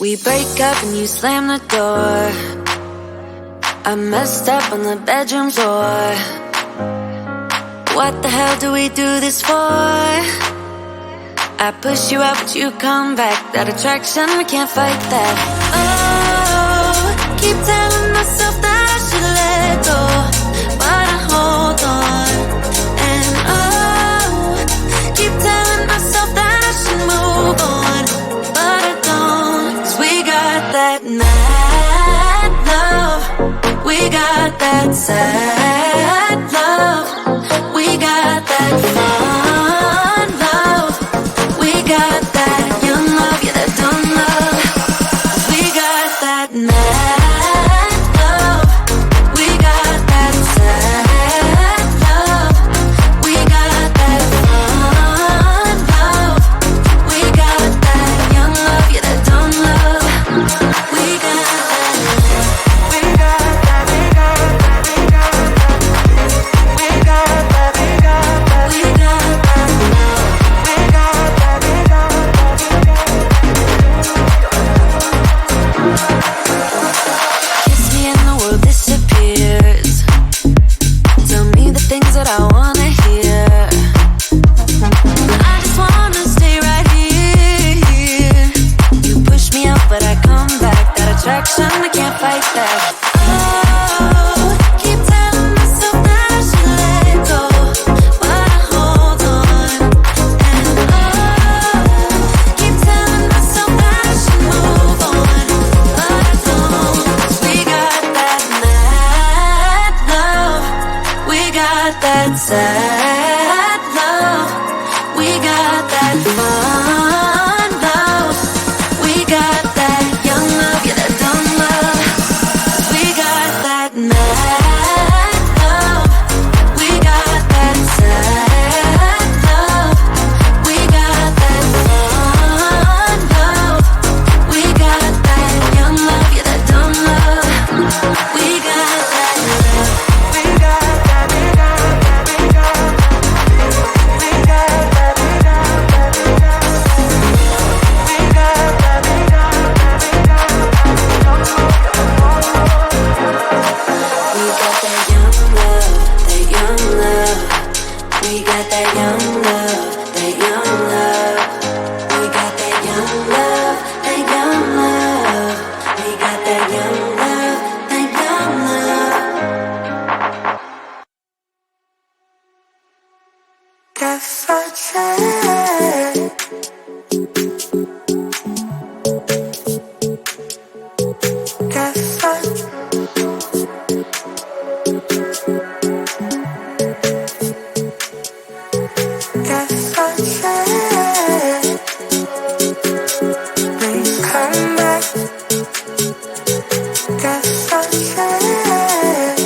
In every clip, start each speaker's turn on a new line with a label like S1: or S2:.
S1: We break up and you slam the door. I messed up on the bedroom floor. What the hell do we do this for? I push you out but you come back. That attraction, we can't fight that. Oh, keep telling myself that I should let go, but I hold on. And oh, keep telling myself that I should move on, but I don't. 'Cause we got that mad love, we got that sad love, we got that fun love, we got that young love, yeah, that dumb love. 'Cause we got that mad love, we got that sad love, we got that fun love, we got that young love, yeah, that dumb love. We got that, we got that, we got that, we got that, we got that, we got that, we got that love, we got that, we got that. Kiss me and the world disappears. Tell me the things that I wanna hear. I just wanna stay right here. You push me out but I come back. That attraction, I can't fight that. Oh, keep telling myself that I should let go, but I hold on. And oh, keep telling myself that I should move on, but I don't. 'Cause we got that mad love, we got that sad love, we got that fun love, we got that young love, yeah, that dumb love. 'Cause we got that mad love, we got that sad love, we got that fun love, we got that young love, yeah, that dumb love. We got that love, we got that, we got that, we got that, we got that, we got that, we got that, we got that, we got that, we got that young love, we got that young love, we got that young love, that young love, we got that young love, that young love, we got that young love, that young love. Guess I tried. Guess I Guess I tried. Please come back. Guess I tried.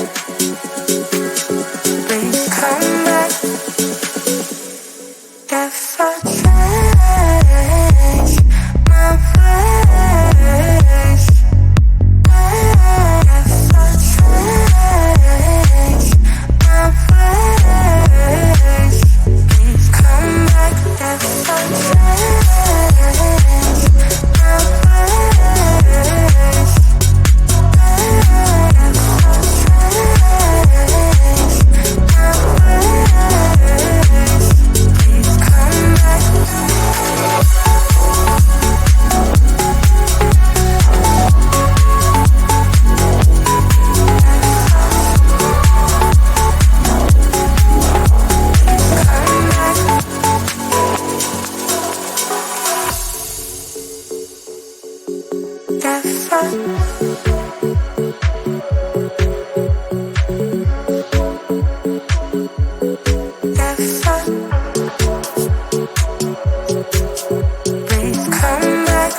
S1: Please come back. Guess I changed my ways. Guess I changed my ways. Please come back. Guess I changed my ways. Guess I changed my ways. Please come back. Guess I Guess I Please come back.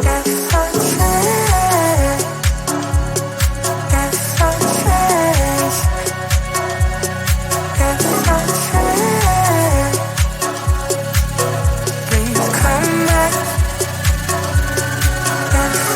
S1: Guess I changed. Guess I changed. Guess I changed. Please come back. Guess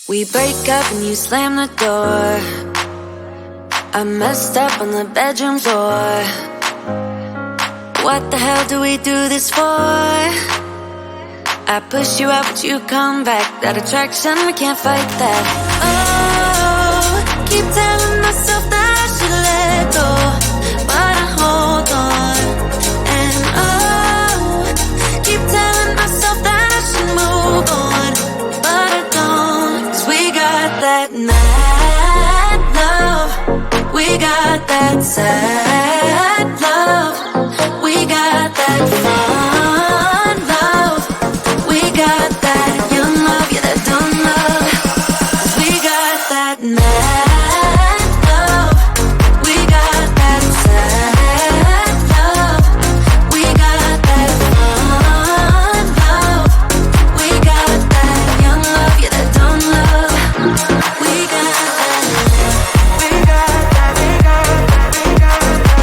S1: We break up and you slam the door. I messed up on the bedroom floor. What the hell do we do this for? I push you out but you come back. That attraction, we can't fight that. Oh, keep telling myself that I should let go, but I hold on. And oh, keep telling myself that I should move on, but I don't. 'Cause we got that mad love, we got that sad love, we got that fun love, we got that young love, yeah, that dumb love. 'Cause we got that mad love, we got that sad love, we got that fun love, we got that young love, yeah, that dumb love. We got that, we got that, we got that, we got that,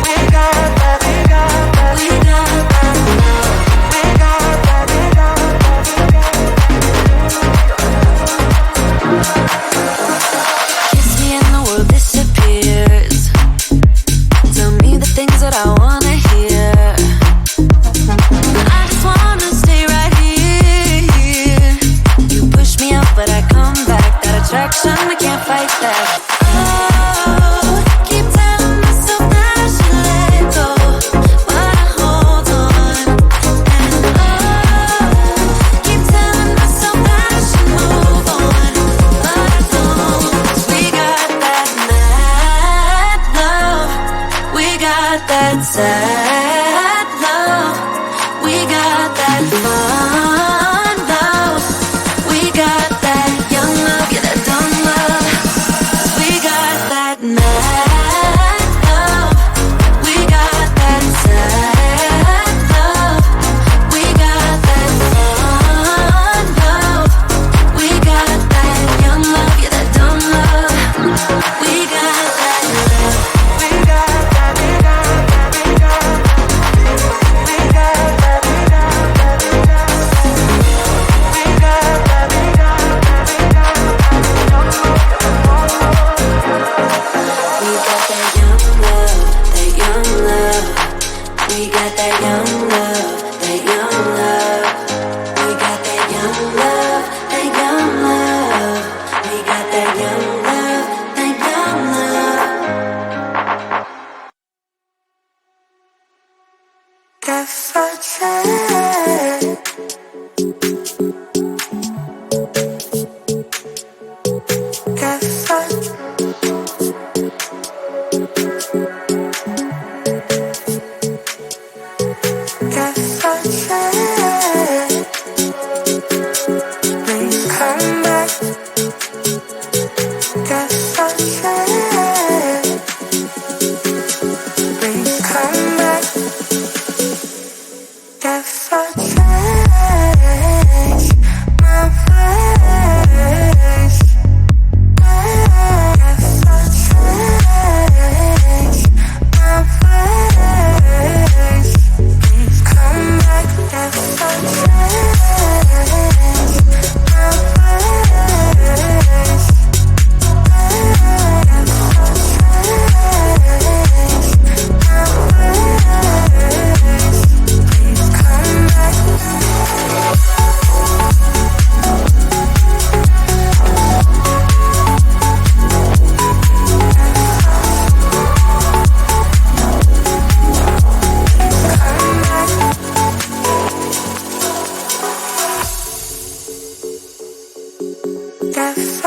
S1: we got that, we got that, we got that love, we got that, we got that. Kiss me and the world disappears. Tell me the things that I wanna hear. I just wanna stay right here. You push me out, but I come back. That attraction, we can't fight that. Oh, keep telling myself that I should let go, but I hold on. And oh, keep telling myself that I should move on, but I don't. 'Cause we got that mad love, we got that sad love, we got that fun love, we got that young love, yeah, that dumb love. 'Cause we got that mad love, we got that sad love, we got that fun love, we got that young love, yeah, that dumb love. We got that love, we got that, we got that, we got that, we got that, we got that, we got that, we got that, we got that, we got that. We got that young love, that young love. We got that young love, that young love. We got that young love, that young love. We got that young love, that young love. Guess I tried. Guess I Guess I tried. Please come back. Guess I tried. Please come back. Guess I changed my ways. Guess I changed my ways. Please come back. Guess I changed my ways. Guess I changed my ways. Please come back. Guess I